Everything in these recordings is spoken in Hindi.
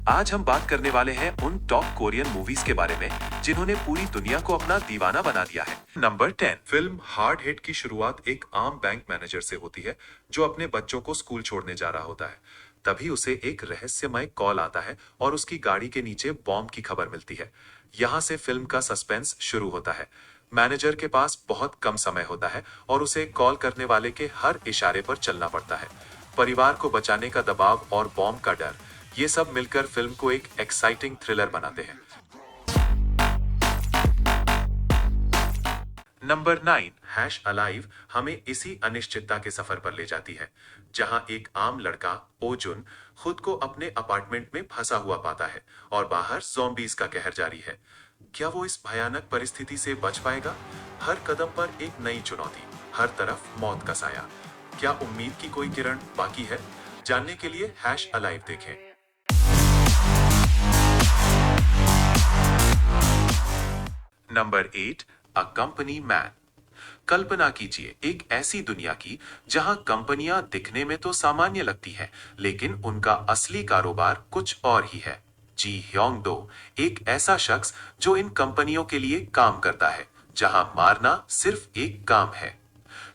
आज हम बात करने वाले हैं उन टॉप कोरियन मूवीज के बारे में जिन्होंने पूरी दुनिया को अपना दीवाना बना दिया है। नंबर 10। फिल्म हार्ड हिट की शुरुआत एक आम बैंक मैनेजर से होती है जो अपने बच्चों को स्कूल छोड़ने जा रहा होता है। तभी उसे एक रहस्यमय कॉल आता है और उसकी गाड़ी के नीचे बॉम्ब की खबर मिलती है। यहाँ से फिल्म का सस्पेंस शुरू होता है। मैनेजर के पास बहुत कम समय होता है और उसे कॉल करने वाले के हर इशारे पर चलना पड़ता है। परिवार को बचाने का दबाव और बॉम्ब का डर, ये सब मिलकर फिल्म को एक एक्साइटिंग थ्रिलर बनाते हैं। नंबर 9। हैश अलाइव हमें इसी अनिश्चितता के सफर पर ले जाती है जहां एक आम लड़का ओजुन खुद को अपने अपार्टमेंट में फंसा हुआ पाता है और बाहर ज़ॉम्बीज का कहर जारी है। क्या वो इस भयानक परिस्थिति से बच पाएगा? हर कदम पर एक नई चुनौती, हर तरफ मौत का साया। क्या उम्मीद की कोई किरण बाकी है? जानने के लिए हैश अलाइव देखें। नंबर 8। A company man. कल्पना कीजिए एक ऐसी दुनिया की जहां कंपनियां दिखने में तो सामान्य लगती हैं, लेकिन उनका असली कारोबार कुछ और ही है। जी ह्योंग दो एक ऐसा शख्स जो इन कंपनियों के लिए काम करता है, जहां मारना सिर्फ एक काम है।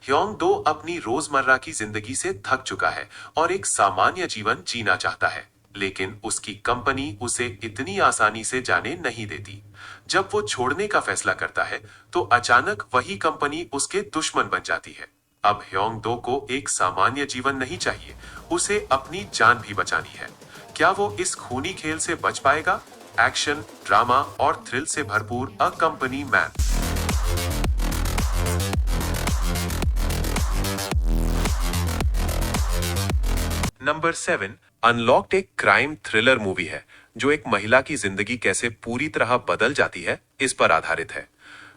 ह्योंग दो अपनी रोजमर्रा की जिंदगी से थक चुका है और एक सामान्य जीवन जीना चाहता है, लेकिन उसकी कंपनी उसे इतनी आसानी से जाने नहीं देती। जब वो छोड़ने का फैसला करता है, तो अचानक वही कंपनी उसके दुश्मन बन जाती है। अब ह्योंग दो को एक सामान्य जीवन नहीं चाहिए, उसे अपनी जान भी बचानी है। क्या वो इस खूनी खेल से बच पाएगा? एक्शन, ड्रामा और थ्रिल से भरपूर अ कंपनी मैन। नंबर 7। अनलॉक्ड एक क्राइम थ्रिलर मूवी है जो एक महिला की जिंदगी कैसे पूरी तरह बदल जाती है इस पर आधारित है।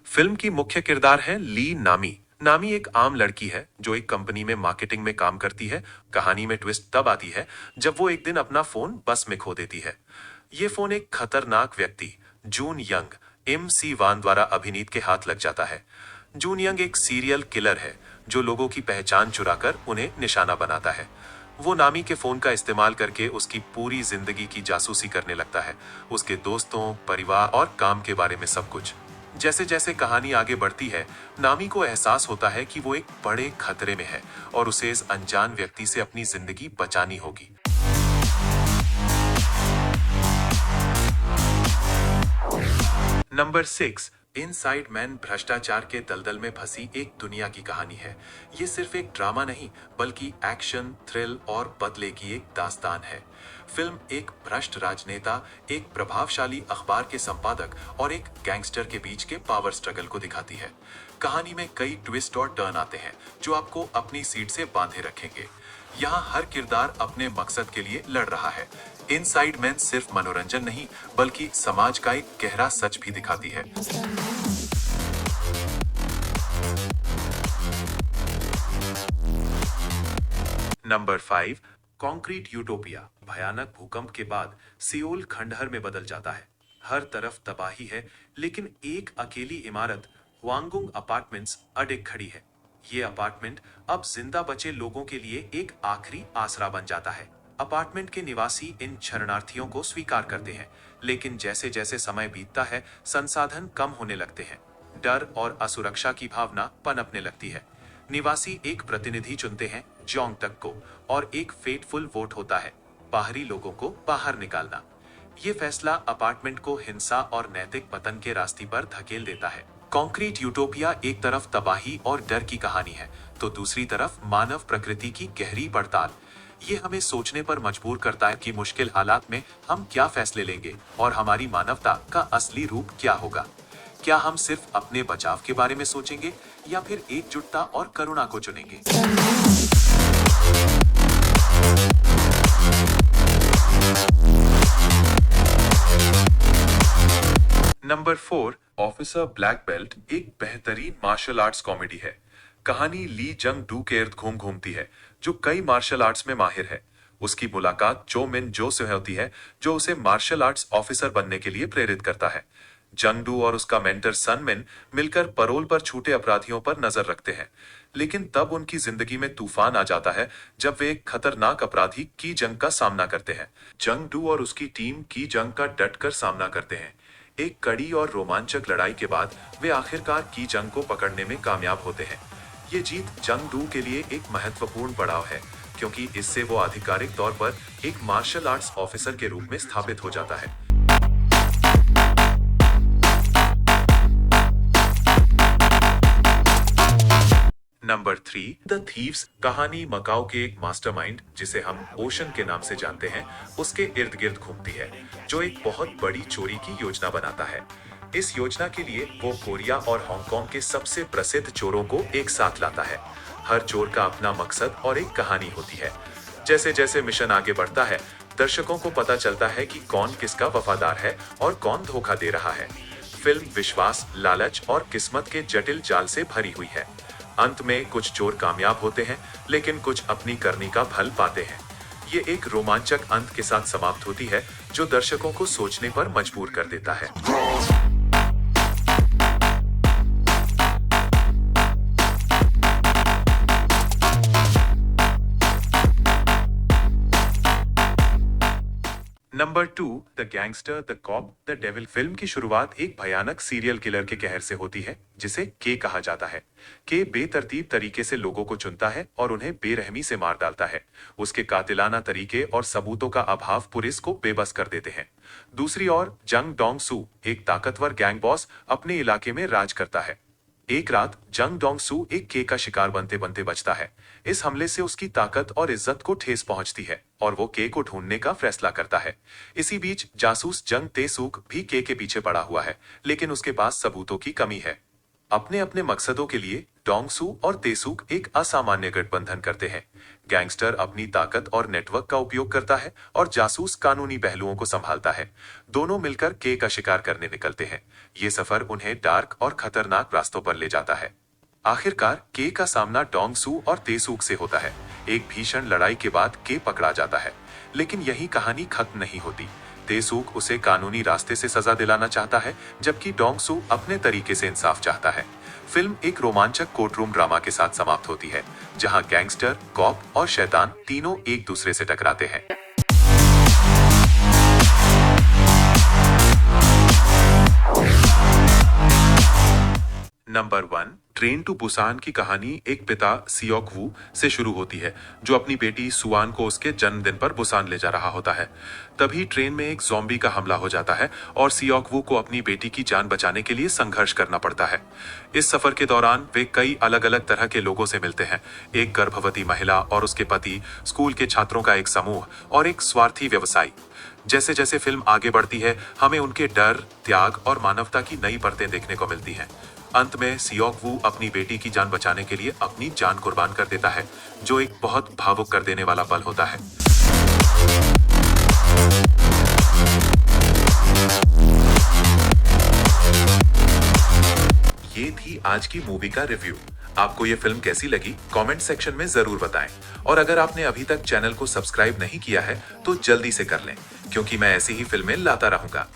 फिल्म की मुख्य किरदार है ली नामी। नामी एक आम लड़की है जो एक कंपनी में मार्केटिंग में काम करती है। कहानी में ट्विस्ट तब आती है जब वो एक दिन अपना फोन बस में खो देती है। ये फोन एक खतरनाक व्यक्ति जून यंग MC वान द्वारा अभिनीत के हाथ लग जाता है। जून यंग एक सीरियल किलर है जो लोगों की पहचान चुराकर उन्हें निशाना बनाता है। वो नामी के फोन का इस्तेमाल करके उसकी पूरी जिंदगी की जासूसी करने लगता है, उसके दोस्तों, परिवार और काम के बारे में सब कुछ। जैसे जैसे कहानी आगे बढ़ती है, नामी को एहसास होता है कि वो एक बड़े खतरे में है और उसे इस अनजान व्यक्ति से अपनी जिंदगी बचानी होगी। नंबर 6। इनसाइड मैन भ्रष्टाचार के दलदल में फंसी एक दुनिया की कहानी है। ये सिर्फ एक ड्रामा नहीं, बल्कि एक्शन, थ्रिल और बदले की एक दास्तान है। फिल्म एक भ्रष्ट राजनेता, एक प्रभावशाली अखबार के संपादक और एक गैंगस्टर के बीच के पावर स्ट्रगल को दिखाती है। कहानी में कई ट्विस्ट और टर्न आते हैं जो आपको अपनी सीट से बांधे रखेंगे। यहाँ हर किरदार अपने मकसद के लिए लड़ रहा है। इनसाइड मैन सिर्फ मनोरंजन नहीं, बल्कि समाज का एक गहरा सच भी दिखाती है। नंबर 5। Concrete utopia. भयानक भूकंप के बाद सियोल खंडहर में बदल जाता है। हर तरफ तबाही है, लेकिन एक अकेली इमारत वांगुंग अपार्टमेंट्स अडिग खड़ी है। ये अपार्टमेंट अब जिंदा बचे लोगों के लिए एक आखिरी आसरा बन जाता है। अपार्टमेंट के निवासी इन शरणार्थियों को स्वीकार करते हैं, लेकिन जैसे जैसे समय बीतता है, संसाधन कम होने लगते हैं। डर और असुरक्षा की भावना पनपने लगती है। निवासी एक प्रतिनिधि चुनते हैं, जोंग तक को, और एक फेटफुल वोट होता है, बाहरी लोगों को बाहर निकालना। ये फैसला अपार्टमेंट को हिंसा और नैतिक पतन के रास्ते पर धकेल देता है। कॉन्क्रीट यूटोपिया एक तरफ तबाही और डर की कहानी है, तो दूसरी तरफ मानव प्रकृति की गहरी पड़ताल। ये हमें सोचने पर मजबूर करता है कि मुश्किल हालात में हम क्या फैसले लेंगे और हमारी मानवता का असली रूप क्या होगा। क्या हम सिर्फ अपने बचाव के बारे में सोचेंगे या फिर एकजुटता और करुणा को चुनेंगे? नंबर 4। ऑफिसर ब्लैक बेल्ट एक बेहतरीन मार्शल आर्ट्स कॉमेडी है। कहानी ली जंग डू के इर्द घूम घूमती है, जो कई मार्शल आर्ट्स में माहिर है। उसकी मुलाकात चो मिन जो से होती है, जो उसे मार्शल आर्ट्स ऑफिसर बनने के लिए प्रेरित करता है। जंगडू और उसका मेंटर सनमिन मिलकर पैरोल पर छूटे अपराधियों पर नजर रखते हैं, लेकिन तब उनकी जिंदगी में तूफान आ जाता है जब वे एक खतरनाक अपराधी की जंग का सामना करते हैं। जंगडू और उसकी टीम की जंग का डटकर सामना करते हैं। एक कड़ी और रोमांचक लड़ाई के बाद वे आखिरकार की जंग को पकड़ने में कामयाब होते हैं। ये जीत जंगडू के लिए एक महत्वपूर्ण पड़ाव है, क्योंकि इससे वो आधिकारिक तौर पर एक मार्शल आर्ट्स ऑफिसर के रूप में स्थापित हो जाता है। Number 3, the thieves. कहानी मकाओ के एक मास्टरमाइंड, जिसे हम ओशन के नाम से जानते हैं, उसके इर्द गिर्द घूमती है, जो एक बहुत बड़ी चोरी की योजना बनाता है। इस योजना के लिए वो कोरिया और हांगकांग के सबसे प्रसिद्ध चोरों को एक साथ लाता है। हर चोर का अपना मकसद और एक कहानी होती है। जैसे जैसे मिशन आगे बढ़ता है, दर्शकों को पता चलता है कि कौन किसका वफादार है और कौन धोखा दे रहा है। फिल्म विश्वास, लालच और किस्मत के जटिल जाल से भरी हुई है। अंत में कुछ चोर कामयाब होते हैं, लेकिन कुछ अपनी करनी का फल पाते हैं। ये एक रोमांचक अंत के साथ समाप्त होती है, जो दर्शकों को सोचने पर मजबूर कर देता है। Number 2, the gangster, the cop, the devil. Film की शुरुआत एक भयानक सीरियल किलर के कहर से होती है, जिसे के कहा जाता है। के बेतरतीब तरीके से लोगों को चुनता है और उन्हें बेरहमी से मार डालता है। उसके कातिलाना तरीके और सबूतों का अभाव पुलिस को बेबस कर देते हैं। दूसरी ओर जंग डोंग सू, एक ताकतवर गैंग बॉस, अपने इलाके में राज करता है। एक रात जंग डोंग सू एक के का शिकार बनते बनते बचता है। इस हमले से उसकी ताकत और इज्जत को ठेस पहुंचती है और वो के को ढूंढने का फैसला करता है। इसी बीच जासूस जंग तेसूक भी के पीछे पड़ा हुआ है, लेकिन उसके पास सबूतों की कमी है। अपने अपने मकसदों के लिए डोंगसू और तेसूक एक असामान्य गठबंधन करते हैं। गैंगस्टर अपनी ताकत और नेटवर्क का उपयोग करता है और जासूस कानूनी पहलुओं को संभालता है। दोनों मिलकर के का शिकार करने निकलते हैं। ये सफर उन्हें डार्क और खतरनाक रास्तों पर ले जाता है। आखिरकार के का सामना डोंगसू और तेसूक से होता है। एक भीषण लड़ाई के बाद के पकड़ा जाता है, लेकिन यही कहानी खत्म नहीं होती। तेसूक उसे कानूनी रास्ते से सजा दिलाना चाहता है, जबकि डोंगसू अपने तरीके से इंसाफ चाहता है। फिल्म एक रोमांचक कोर्टरूम ड्रामा के साथ समाप्त होती है, जहां गैंगस्टर, कॉप और शैतान तीनों एक दूसरे से टकराते हैं। नंबर 1, ट्रेन टू बुसान की कहानी एक पिता सियोक वू से शुरू होती है, जो अपनी बेटी सुआन को उसके जन्मदिन पर बुसान ले जा रहा होता है। तभी ट्रेन में एक ज़ॉम्बी का हमला हो जाता है और सियोक वू को अपनी बेटी की जान बचाने के लिए संघर्ष करना पड़ता है। इस सफर के दौरान वे कई अलग अलग तरह के लोगों से मिलते हैं। एक गर्भवती महिला और उसके पति, स्कूल के छात्रों का एक समूह और एक स्वार्थी व्यवसायी। जैसे जैसे फिल्म आगे बढ़ती है, हमें उनके डर, त्याग और मानवता की नई परतें देखने को मिलती हैं। अंत में सियोक वू अपनी बेटी की जान बचाने के लिए अपनी जान कुर्बान कर देता है, जो एक बहुत भावुक कर देने वाला पल होता है। ये थी आज की मूवी का रिव्यू। आपको ये फिल्म कैसी लगी कमेंट सेक्शन में जरूर बताएं, और अगर आपने अभी तक चैनल को सब्सक्राइब नहीं किया है तो जल्दी से कर लें, क्योंकि मैं ऐसी ही फिल्में लाता रहूंगा।